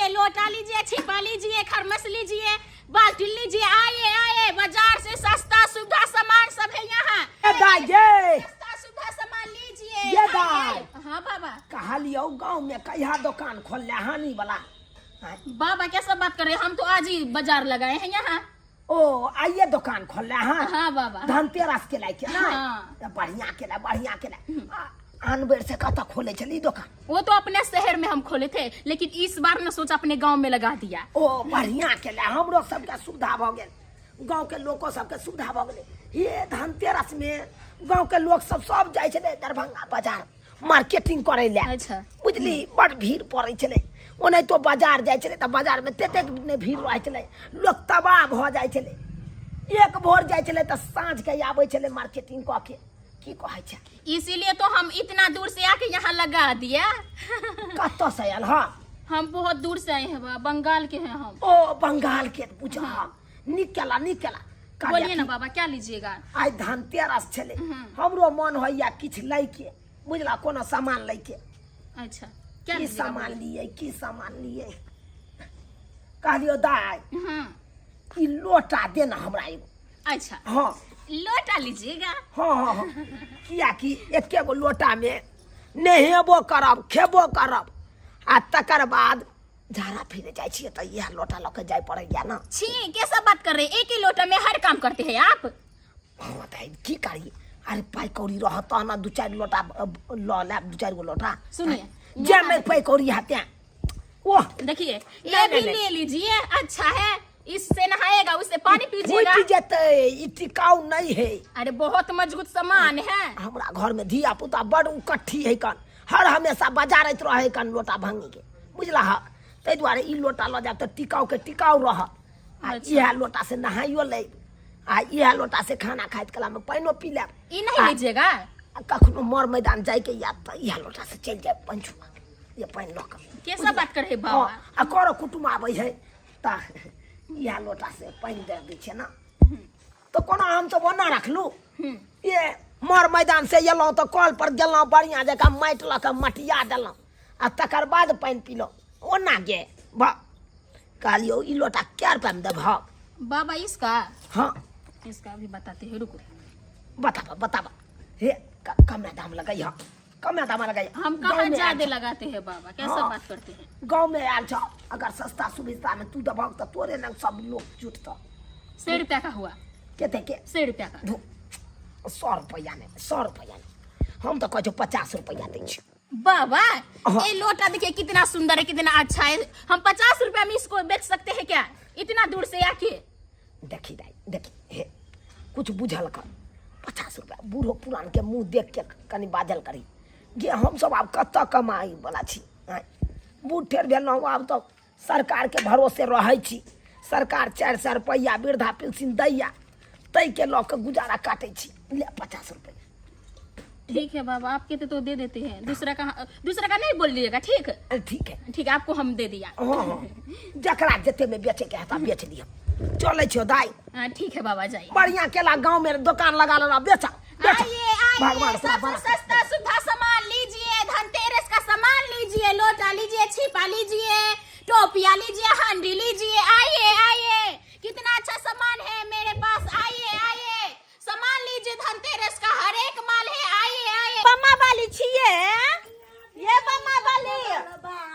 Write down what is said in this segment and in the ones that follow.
लीजिए, लोटा लीजिए, छिपा लीजिए, खरमस लीजिए, बाल्टी लीजिए। आइए आइए, बाजार से सस्ता सुविधा सामान सब है यहाँ। सस्ता सुविधा सामान लीजिए। ये दाई। हाँ बाबा। कहा लियो गाँव में कहिया दुकान खोल ले हानि वाला। बाबा कैसा बात कर रहे हैं, हम तो आज ही बाजार लगाए हैं यहाँ। ओ आइए दुकान खोल ले। हाँ हाँ बाबा। धनतेरस के लायक ना। हाँ। बढ़िया के आन बेर से कत खोले चली दुकान। वो तो अपने शहर में हम खोले थे, लेकिन इस बार न सोचा अपने गांव में लगा दिया। ओ बढ़िया के हमरो सबके सुविधा भ गेल, गांव के लोगों सबके सुविधा भ गेले। ये धनतेरस में गांव के लोग सब जाय छले दरभंगा बाजार मार्केटिंग करे ले। अच्छा। बुझली बड़ भीड़ पड़े छले। ओने तो बाजार जाय छले त बाजार में तेते ने भीड़ रहे छले, लोग तबाह भ जाय छले। एक भोर जाय छले त साँझ के आबै छले मार्केटिंग क के। की कहै छै, इसीलिए तो हम इतना दूर से आके यहाँ लगा दिया। कत्तो से आयल? हाँ हम बहुत दूर से आए हैं बाबा, बंगाल के हैं हम। ओ बंगाल के पूछा। निकला बोलिए ना बाबा, क्या लीजिएगा? आज धनतेरस छले, हमरो मन होइया किछ लै के। बुझला, कोनो सामान लै के। अच्छा, क्या की लीजिएगा? सामान लिए कहलियो दाई हाँ। ई लोटा देना हमरा एगो। अच्छा। हाँ लोटा लीजिएगा। हाँ किया कि एके गो लोटा में नहेबो करब, खेबो करब, आ तकर बाद झाड़ा फिरे जाय छियै त यह लोटा लऽ के जाय पड़ैया ना। छी, कैसा बात कर रहे हैं? एक ही लोटा में हर काम करते हैं आप। हाँ दाई की करिए, अरे पाई कौड़ी रहत ना, दू चार लोटा लऽ लेब, दू चार गो लोटा। सुनिए, जे में पाई कौड़ी हते ओह देखिए, ये भी ले लीजिए, अच्छा है। इससे नहाएगा, उससे पानी पीजिएगा। उठ जेतै, ई टिकाऊ नहीं है। अरे बहुत मजबूत सामान है। हमरा घर में धिया पुता बड़ उकट्ठी है कन, हर हमेशा बाजारत रहे कन लोटा भांगी के। बुझला है, ताहि दुआरे ई लोटा लऽ जाब त टिकाऊ के टिकाऊ रह। आ इएह लोटा से नहाइयो ले, आ इएह लोटा से खाना खाइत कला में पानियो पी लेब। ये नहीं लीजिएगा? कखनो मर मैदान जाय के याद त इएह लोटा से चल जाए पंचुआ, ये पानी लऽ के। कैसा बात कर रहे बाबा? आ कर कुटुम आबै है त इएह लोटा से पानी दे दै छै ना, तो कोनो हम तो बना रखलू। ये मर मैदान से एलहुँ तो कल पर गेलहुँ, बढ़िया जकाँ माटि लऽ के मटिया देलहुँ, आ तकर बाद पानि पीलहुँ। ओना गे कहलियो ई लोटा क्या रुपया में देब? बाबा इसका? हाँ इसका भी बताते हैं, रुको। बताबा हे कमे दाम लगाई, कमे दाम लगाई। हम कहाँ ज्यादा लगाते हैं बाबा, कैसा बात करते हैं? गाँव में आयल छ, अगर सस्ता सुविधा में तू दबक तो तोरे न सब लोग जुटत। 100 रुपया का हुआ। केते के? 100 रुपया का। 100 रुपया ने, 100 रुपया ने, हम तो कहै 50 रुपया दै छी। बाबा ये लोटा देखिए कितना सुंदर है, कितना अच्छा है। हम 50 रुपया में इसको बेच सकते हैं क्या, इतना दूर से आके? देखी दाई, देखी हे कुछ बुझल कर। 50 रुपया बूढ़ो पुरान के मुंह देख के कनी बाजल करी गे, हम सब आब कत कमाई वाला छी। बूढ़ ठेर भेलहुँ, आब तो सरकार के भरोसे रहै छी। सरकार 400 रुपया वृद्धा पेंशन दैया, तै के लऽ के गुजारा काटै छी। ले 50 रुपया। ठीक है बाबा, आपके तो दे देते हैं, दूसरा का नहीं बोल लीजिएगा। ठीक है ठीक है, ठीक है, आपको हम दे दिया। जकरा जते में बेचे के है बेच दिया। चले छो दाई। ठीक है बाबा, जाइए। बढ़िया केला गांव में दुकान लगा लो, बेचा। आइए, सबसे सस्ता सुविधा सामान लीजिए, धनतेरस का सामान लीजिए, लोटा लीजिए, छिपा लीजिए, टोपिया लीजिए, हंडी लीजिए। आइए, कितना अच्छा सामान है मेरे पास। आइए, सामान लीजिए, धनतेरस का हर एक माल है। आइए। बम्मा वाली छिए, ये बम्मा वाली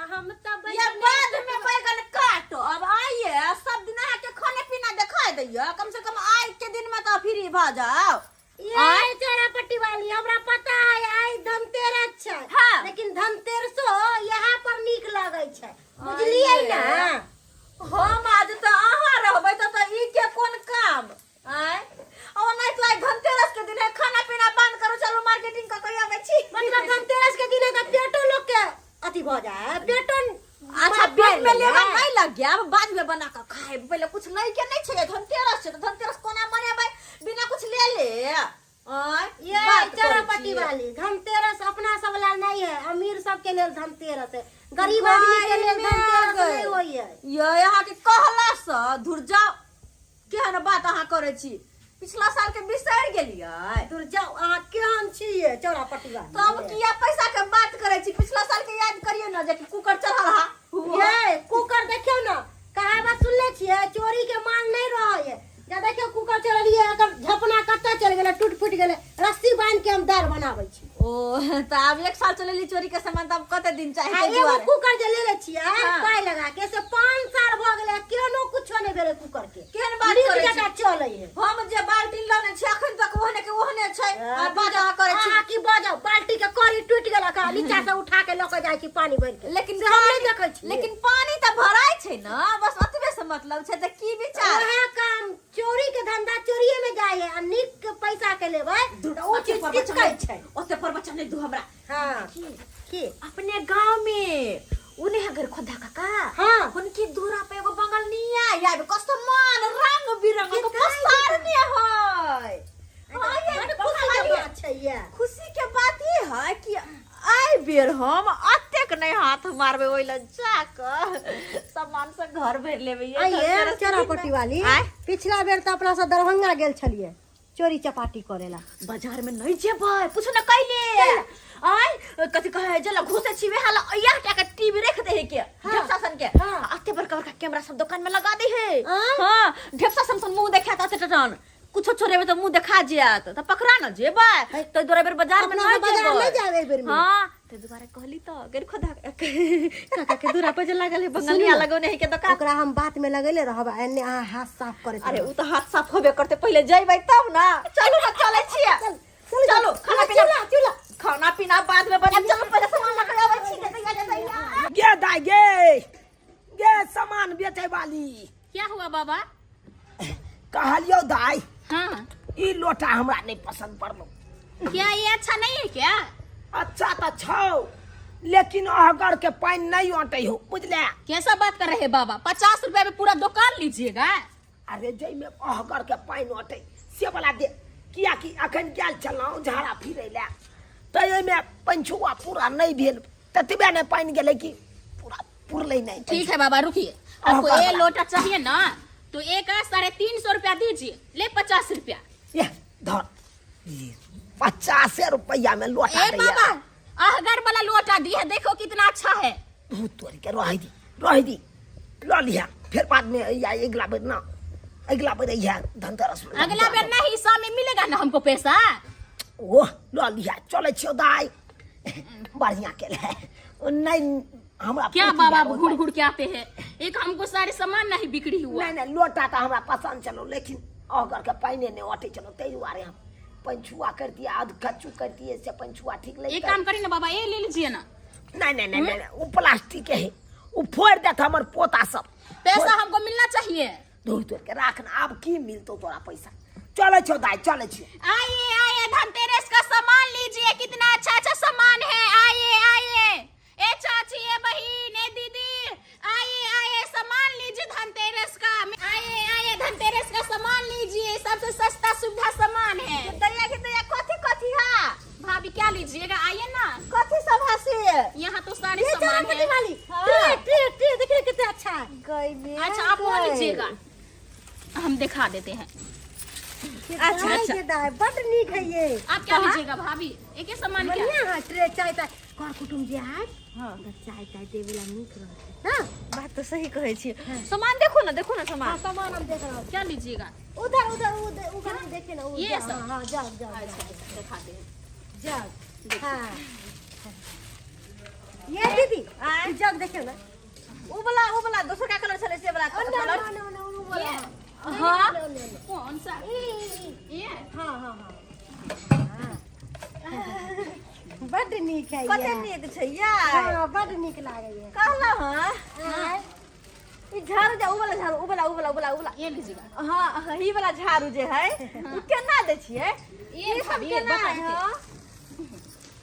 हम तब ये बाद में बैगन काटो। अब आइए, सब दिन आके खाने पीना दिखा दैया, कम से कम आज के दिन में तो फ्री भ जाओ। ये चौरापट्टी वाली हमरा पता है, आई धनतेरस छै। हाँ। लेकिन धनतेरसो यहाँ पर नीक लगे छै, बुझलिए ना? हम आज तो अहाँ रहबै त ई के कोन काम आय? और नहीं तो धनतेरस के दिन है, खाना पीना बंद करो, चलो मार्केटिंग का कोई आवे छी। मतलब धनतेरस के दिन है तो पेटो लोग के अति भ जाए, पेटो अच्छा पेट में लेगा नहीं लग गया। अब बाद में बना के खाए, पहले कुछ नहीं के नहीं छै। धनतेरस छै तो धनतेरस कोना मनेबै, बिना कुछ ले ये चौरापट्टी वाली धनतेरस अपना सब ला नहीं है, अमीर सब के लिए धनतेरस है, गरीब आदमी के लिए धनतेरस नहीं होई है। ये यहाँ के कहला से धुर जाओ, केहन बात अहाँ करे छी? पिछला साल के बिसर गेलियै? दूर जाओ, अहाँ केहन छियै चौरापट्टी वाली? तब किया पैसा के बात करे छी? पिछला साल के याद करियो ना, जे कुकर चढ़ल हा। ये कुकर है चोरी के मान नहीं रहा है। जा देखियो कुकर चललिए एकर झपना कत्ता चल गेले टूट फूट गेले रस्सी बांध के हम दाल बनाबै छी। ओ त अब 1 साल चलेली चोरी के सामान त अब कते दिन चाहिए आ के एगो दुआरे कुकर जे ले छिए हाँ। पाई लगा के से 5 साल भ गेले केनो कुछो नै भेले कुकर के। केहन बात लीक करै जका छी? चलै है। हम जे बाल्टी लाने छी अखन तक ओहने के ओहने छै आ बाजा करे छी। आ की बाजो बाल्टी के करी टूट गेला का नीचा से उठा के ल के जाय छी पानी भर के। लेकिन से हम नहीं देखै छी। लेकिन पानी त भराय छै न बस ओतबे से मतलब छै त की विचार ओहे काम चोरी के धंधा चोरिये में जाय है आ नीक के पैसा के लेबै त ओ चीज किछ कहै छै। ओते पर बच्चा नहीं दू हमरा हां की अपने गांव में उन्हें अगर खुदा काका हाँ। उनकी दूरा पे एगो बंगल निया यार कस्तो मान रंग बिरंग को पसार ने है। हां ये बड़ खुशी के बात छै ये। खुशी के बात ये है कि आइ बेर हम अतेक नहीं हाथ मारबे ओइ ल जाकर सामान से घर भर लेबे आइए चरापट्टी वाली पिछला बेर तो अपना से दरभंगा गेल छलिए चोरी चपाटी करेला। बाजार में नहीं जेबै पूछो न कैले आइ कथि कहे जला घुसे छिवे हाला या टाका टीवी रख दे है के ढेपसा सन के अते बड़का बड़का कैमरा सब दुकान में लगा दे है। हां ढेपसा सन मुंह देखाता त टन कुछो छोड़ेबे त मुंह देखा जियात त पकड़ा न जेबै त दोरे बेर बाजार में नहीं बाजार नहीं जावे बेर में। हां ते दुबारा कहली त अगर खुदा काका के दूरा पे जे लागल है बंगलिया लगौने है के दुकान ओकरा हम बात में लगेले रहब एने आ हाथ साफ करे। अरे उ त हाथ साफ होबे करते पहले जइबै तब ना चलू ना चले छिए चलो खाना पीना चूल्हा खाना पीना बाद में बने चलो पहले सामान लगा आबै छी के तैयार तैयार गे दाई गे सामान बेचे वाली क्या हुआ बाबा? कहलियो दाई हाँ ई लोटा हमरा नहीं पसंद पड़लो। क्या ये अच्छा नहीं है क्या? अच्छा तो छौ लेकिन अगर के पानी नहीं अटै हो बुझले। कैसा बात कर रहे हैं बाबा? 50 रुपए में पूरा दुकान लीजिएगा? अरे जई में अगर के पानी अटै से वाला दे किया कि अखन गेल छलौ झाड़ा फिरै ले त ए में पंछुआ पूरा नहीं भेल ततबे ने पानी गेलै कि पूरा पुरलै नहीं। ठीक है बाबा रुकिए, आपको ये लोटा चाहिए ना तो एक 350 रुपया दीजिए, ले 50 रुपया। ये धर 50 रुपया में लोटा ए बाबा अहगर वाला लोटा दी है, देखो कितना अच्छा है। भूत तोड़ के रह दी लो लिया फिर बाद में या अगला बेर ना अगला बेर या धनतेरस में अगला बेर ना हिस्सा में मिलेगा ना हमको पैसा। ओ लो लिया चले छियो दाई बढ़िया के ले नहीं हमरा क्या बाबा घुड़ घुड़ के आते हैं, एक हमको सारे सामान नहीं बिक्री हुआ। नहीं लोटा तो हमरा पसंद चलो लेकिन अगर के पानी ने अटे चलो तै दुआरे हम पंछुआ कर दिया आध कच्चू कर दिए से पंछुआ ठीक लगे। एक काम करिए ना बाबा ये ले लीजिए ना। नहीं वो प्लास्टिक के है वो फोड़ देता हमर पोता सब पैसा हमको मिलना चाहिए। धोई तोड़ के रखना अब की मिलतो तोरा पैसा। चले छो दाई चले छो। आइए धनतेरस का सामान लीजिए, कितना अच्छा अच्छा सामान है। आइए ए चाची ए बहन ए दीदी आइए सामान लीजिए धनतेरस का। आइए धनतेरस का सामान लीजिए, सबसे सस्ता सुविधा सामान है। दैया के दैया कथि हा भाभी क्या लीजिएगा? आइए ना, कथि सब हसी यहाँ तो सारे सामान है। वाली ट्रे देखिए कितना अच्छा है। गइले अच्छा आप वो लीजिएगा, हम दिखा देते हैं। अच्छा के दाई बड़ नीक है ये। आप क्या लीजिएगा भाभी? एक ही सामान क्या? बढ़िया है ट्रे चाय ताय कर कुटुम जे है हां चाय ताय देवेला नीक रहते ना। बात तो सही कहै छी। सामान देखो ना सामान। हां सामान हम देख रहे हैं। क्या लीजिएगा? उधर उधर देखिए ना ये सब? हां जाओ अच्छा दिखाते हैं। जाओ हां ये दीदी जग देखियो ना उ वाला दूसरा का कलर छले से वाला कलर। ये हां कौन सा? ये हां बड़ नीक है कते ये। नीक छै या हां बड़ नीक लागे ये। कहला हां ई झाड़ू जा उ वाला ये लीजिएगा। हां ही वाला झाड़ू जे है उ केना दे छिए? ये सब भाभी केना बता है?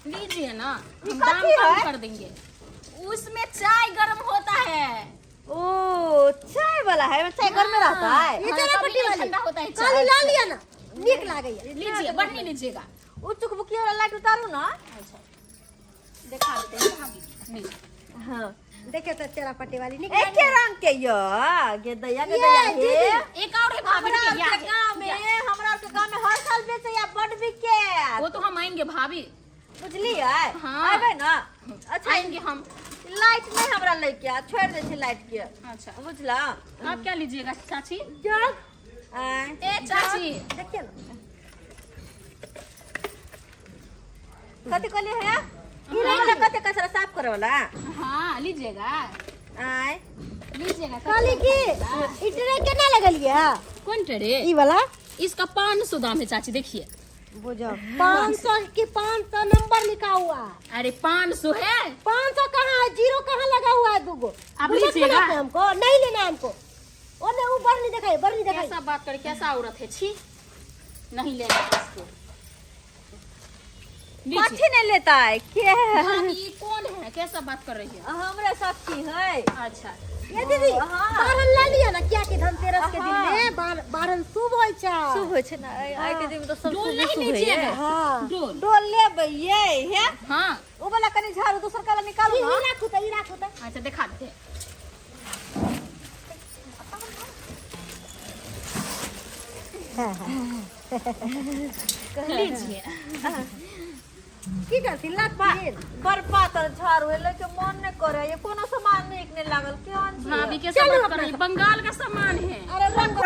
लीजिए ना, ये हम दाम कथी कम है? कर देंगे। उसमें चाय गर्म होता है। ओ चाय वाला है, चाय घर में रहता है। ये हाँ, चला कभी पट्टी नहीं वाली ठंडा होता है काली चाय। ला लिया ना नीक लागे ये। लीजिए बढ़नी लीजिएगा। उ चुकबुकिया वाला लाइट उतारू ना। अच्छा दिखा देते हैं भाभी। लीजिए। हां देखे तो चला पट्टी वाली नीक एक के रंग के यो गे दैया हे एक और है भाभी हमरा के के गांव में हर साल बेचे या बड़ बिके। वो तो हम आएंगे भाभी, बुझलिए? हाँ। आबे ना। अच्छा आएंगे हम। लाइट नहीं हमरा लेके आ छोड़ दे छी लाइट के अच्छा बुझला आप क्या लीजिएगा चाची? आय ए चाची देखिए ना कथी कहलिए है ई कते कचरा साफ करे वाला हाँ लीजिएगा आय लीजिएगा। काली की इतने केना लगलिए कौन ट्रे? ई वाला इसका 500 दाम है चाची, देखिए। बुझो 500 की 500 नंबर लिखा हुआ है। अरे 500 है। 500 कहाँ है, जीरो कहाँ लगा हुआ है दूगो? आप बुलेट लीजिएगा। बनाते हैं हमको नहीं लेना है हमको। ओने ऊपर नहीं दिखाई, बर नहीं दिखाई। कैसा बात करे, कैसा औरत है, छी नहीं लेगा इसको। कथी नहीं लेता है के भाभी ये कौन है, कैसा बात कर रही है? हमरे साथी है अच्छा ये दीदी हाँ। बारन ले लिया ना क्या कि धनतेरस के दिन में बारन शुभ होय छै। शुभ होय छै ना आइ के दिन में तो सब डोल शुभ नहीं शुभ है लीजिएगा। हाँ डोल डोल लेबै ये है हाँ ओ वाला कनी झाड़ू दूसर काला निकालू ना ई राखू त ई राखू त। अच्छा दिखा दे। लीजिए। की करती लात पाइन बर्बाद झाड़ू है लेके मन नहीं करे ये कोनो सामान नहीं निकने लागल केहन छी भाभी कैसा बात कर रही है, बंगाल का सामान है। अरे रंग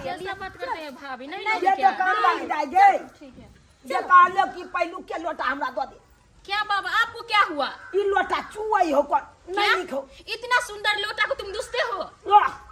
कैसा बात करते हैं भाभी, नहीं ये लोगे क्या? दुकान वाली जाए गे ठीक है। जे कहलो कि पहलू के लोटा हमरा दो दे। क्या बाबा आपको क्या हुआ? ई लोटा चुआई हो कौन नहीं क्या? लिखो इतना सुंदर लोटा को तुम दुसते हो?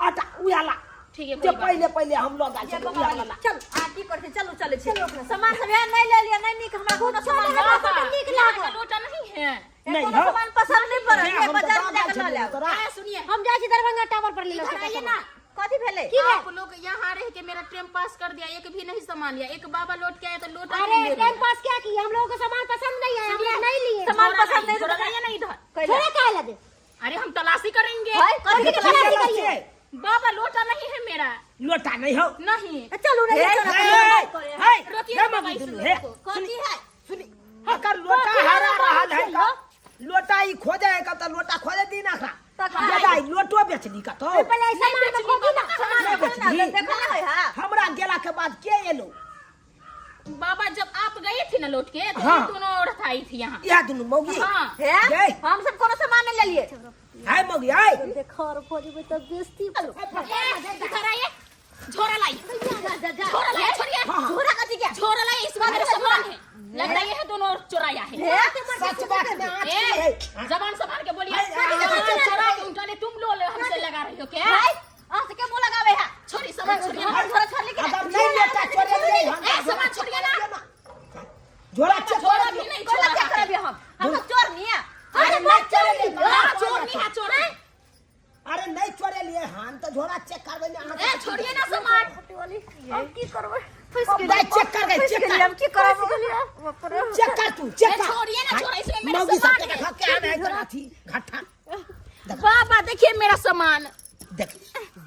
आटा उयाला ठीक है जे कोई बात पहले पहले हम लोग आ चलो उयाला चल आटी करते चलो चले छी सामान सब है नहीं ले लिया नहीं निक हमरा कोनो सामान नहीं। बाबा बाबा, निक यहाँ लागल का लोटा नहीं है। नहीं कोनो हो। सामान पसंद नहीं पड़ल ये हम तो बाजार में दादा जाके ले छे ले अरे सुनिए, हम जाए छी दरभंगा टावर पर ले लो। इधर आइए ना। कथी भेले आप लोग यहाँ रह के मेरा टाइम पास कर दिया, एक भी नहीं सामान लिया। एक बाबा लौट के आया तो लोटा अरे नहीं ले टाइम लिया। पास क्या किया, हम लोगों को सामान पसंद नहीं आया, हम लोग नहीं लिए। सामान पसंद नहीं थोड़ा तो लाइए ना इधर। थोड़ा क्या लगे? अरे हम तलाशी करेंगे। भाई कथी के तलाशी तलाशी करिए। करिए बाबा लोटा नहीं है मेरा, लोटा नहीं हो नहीं। चलो नहीं हे, चलो। हे रोकिए हे बाबा मम्मी इस दुनू लोटे हे को। कथी है सुनी हकर लोटा हरा रहल है का लोटा ई खोजे है का त लोटा खोजे दी ना खा दादा ई लोटो बेचली का तो पहले ऐसा नहीं मान बेचनी खोदी ना। बाबा, सामान नहीं बेचनी देखो ना है हां हमरा गेला के बाद के एलो बाबा जब आप गए थे ना लौट के तो हाँ। ये दोनों औरत आई थी यहाँ। या दुनू मौगी हाँ है जय। हम सब कोनो सामान नहीं ले लिए हाय मौगी हाय देखो और खोजी में तो बेइज्जती। ए, इधर आइए, झोरा लाइए, झोरा लाइए, छोड़िए। हाँ। झोरा का क्या? झोरा लाइए, इस बार मेरा सामान है। लग रहा है ये है दोनों और चोराया है। सच बात में आँच की है ए, जबान संभाल के बोलिए। जबान चोरा के उल्टा तुम लो हमसे लगा रही हो क्या? आ से के मुंह लगावे है छोड़ी सामान छोड़िए ना। झोरा छोड़ ले के अगर नहीं लोटा छोड़े दे ए, सामान छोड़िए ना। झोला चेक झोरा भी नहीं कोला छोड़ा क्या है। करबे हम चोर नहीं है अरे नहीं चोरे लिए हाँ, चोर नहीं है, चोर है। अरे नहीं चोरे लिए हम तो झोला चेक करबे में ए, छोड़िए ना सामान। हम की करबे नहीं चेक कर गए चेक कर हम की करबे चेक कर तू चेक ए, कर छोड़िए ना, छोड़ा, इसमें मेरा मौगी सामान सबके है। देखा क्या है जरा थी घाटा बाबा देखिए मेरा सामान। देख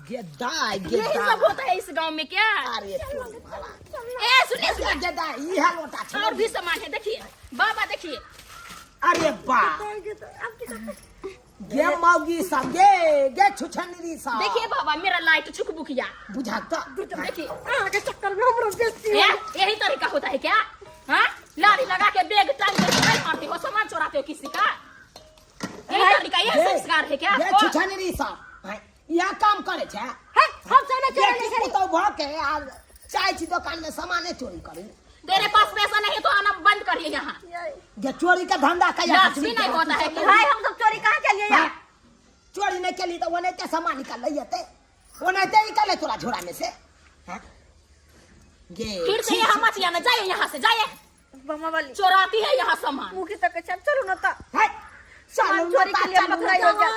गेदा यही गेदा सब होता है इस गांव में क्या? अरे तू भला ए, सुनिए सुनिए, गेदा ई है लोटा और छोड़ भी सामान है, देखिए बाबा देखिए। अरे बा गे मौगी सब गे छुछनरी सब देखिए बाबा मेरा लाइट छुक बुकिया। बुझाता देखिए आगे चक्कर में हमरो बेइज्जती। यही तरीका होता है क्या? हाँ, लारी लगा के बैग टांग के नहीं मारते हो, सामान चोराते हो किसी का? यही तरीका, यही संस्कार है क्या? गे छुछनरी सब यह काम करे छे है हम सब ने चोरी बेटी को तो भ के आ चाय की दुकान में सामान चोरी करी तेरे पास पैसा नहीं है तो आना बंद करिए यहाँ। गे चोरी का धंधा का लाजमी नहीं होता है कि भाई हम सब चोरी कहां के लिए यार चोरी नहीं के लिए तो वो नहीं ते सामान निकाल लेते वो नहीं ते निकाले तोरा झोरा में से हाँ? गे फिर से यहाँ मत आना, जाइए यहाँ से, जाइए। बम्मा वाली चोराती है यहाँ सामान। मुखी तक चलो ना ता है सामान चोरी के लिए बकरा हो जा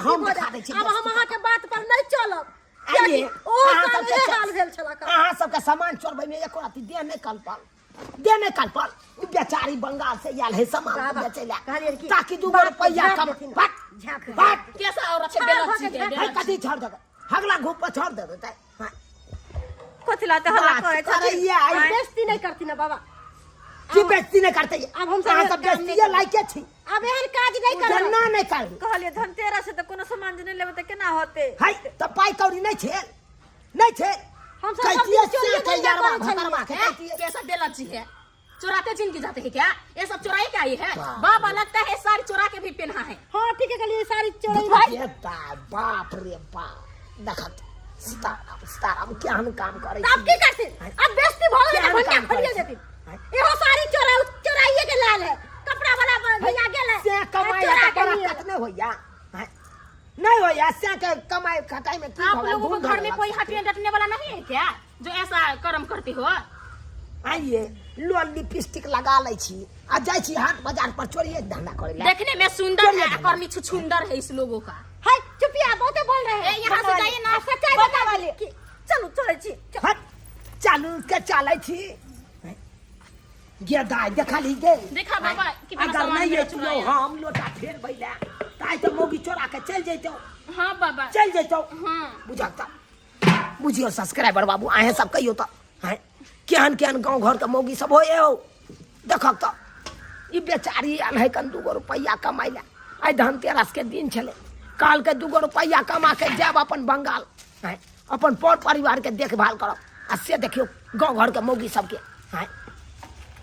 हम दिखा दे छी अब हम अहाँ के बात पर नहीं चलब। आइए ओ काल ये हाल भेल छला का। अहाँ सबके सामान चोरबै में एको राती दे नहीं कल पाल उ बेचारी बंगाल से आयल है सामान बेचे ला ताकि दू रुपया कम बात कैसा औरत है, बेलत चीज है, है बेलत कथी छोड़ दे हगला घूप पर छोड़ दे देते कोथी लाते हल्ला करे अरे ये आई बेइज्जती नहीं करती ना बाबा। की बेइज्जती नहीं करते अब हम सब अहाँ सब काम नहीं बेइज्जती लायके छी अब एहन काज नहीं करब। जन्ना नहीं कर कहलिए धनतेरस से तो कोनो सामान नहीं लेबे त केना होते है त पाई कौड़ी नहीं छे हम सब कहतिए चोरी से धंधा यारवा करै छलियै। भकरवा के कहतिए कैसा बेलत चीज है? चुराते जिंदगी जाते हैं क्या? ये सब चुराई का ही है? वाह। बाबा लगता है सारी चुरा के भी पहना है। हाँ ठीक है कल सारी चोरी बाप रे बाप देखत सीताराम सीताराम क्या हम काम करे अब की करते अब बेइज्जती भोग क्या ले काम खड़िया करे? देती एहो सारी चोराइए के लाल है कपड़ा वाला भैया गेल है से कमाई चोरा का के लिए। बरकत नहीं होया नहीं होया से के कमाई खटाई में की आप भला लोगों को धूम घर में धड़ल्ला कोई से। हटने डटने वाला नहीं है क्या जो ऐसा कर्म करते हो? आइए लो लिपस्टिक लगा ले छी आ जाय छी हाट बाजार पर चोरिए धंधा करे ला देखने में सुंदर चलिए है, धंधा। कर्मी छुछुंदर है इस लोगों का। हाय चुपिया बहुते बोल रहे हैं ए, यहाँ से जाइए ना। सच्चाई बता वाले चलो चले छी हट चालू के चले छी गे दाई देखा ली गे देखा बाबा कितना अगर सामान नहीं मेरा है तो चुराया। हम लोटा फेर बैला ताई तो मोगी चोरा के चल जइतो हाँ बाबा। चल जइतो हाँ बुझाता बुझियो सब्सक्राइबर बाबू आए सब कहियो तो हैं केहन केहन गांव घर के मौगी सब होए हो देखक तो ई बेचारी आल है कन 2 रुपया कमाई ला आई धनतेरस के दिन छले काल के 2 रुपया कमा के जाब अपन बंगाल हैं अपन पर परिवार के देखभाल करब आ से देखियो गांव घर के मौगी सबके हैं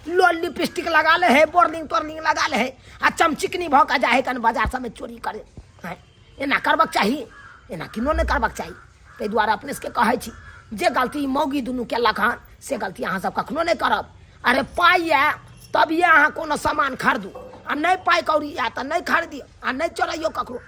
लो लिपस्टिक लगा ले है बोर्निंग तोर्निंग लगा ले है आ चमचिकनी भ के जाए कन बाजार सब में चोरी करे हैं एना करबक चाहिए एना किनो नहीं करबक चाहिए ताहि दुआरे अपने से कहै छी जे गलती मौगी दुनू केलक हन से गलती अहाँ सब कखनो नहीं करब। अरे पाइ या तब ये अहाँ कोनो सामान खरीदू आ नहीं पाइ कौड़ी या तो नहीं खरीदियो आ नहीं चोराइयो ककरो।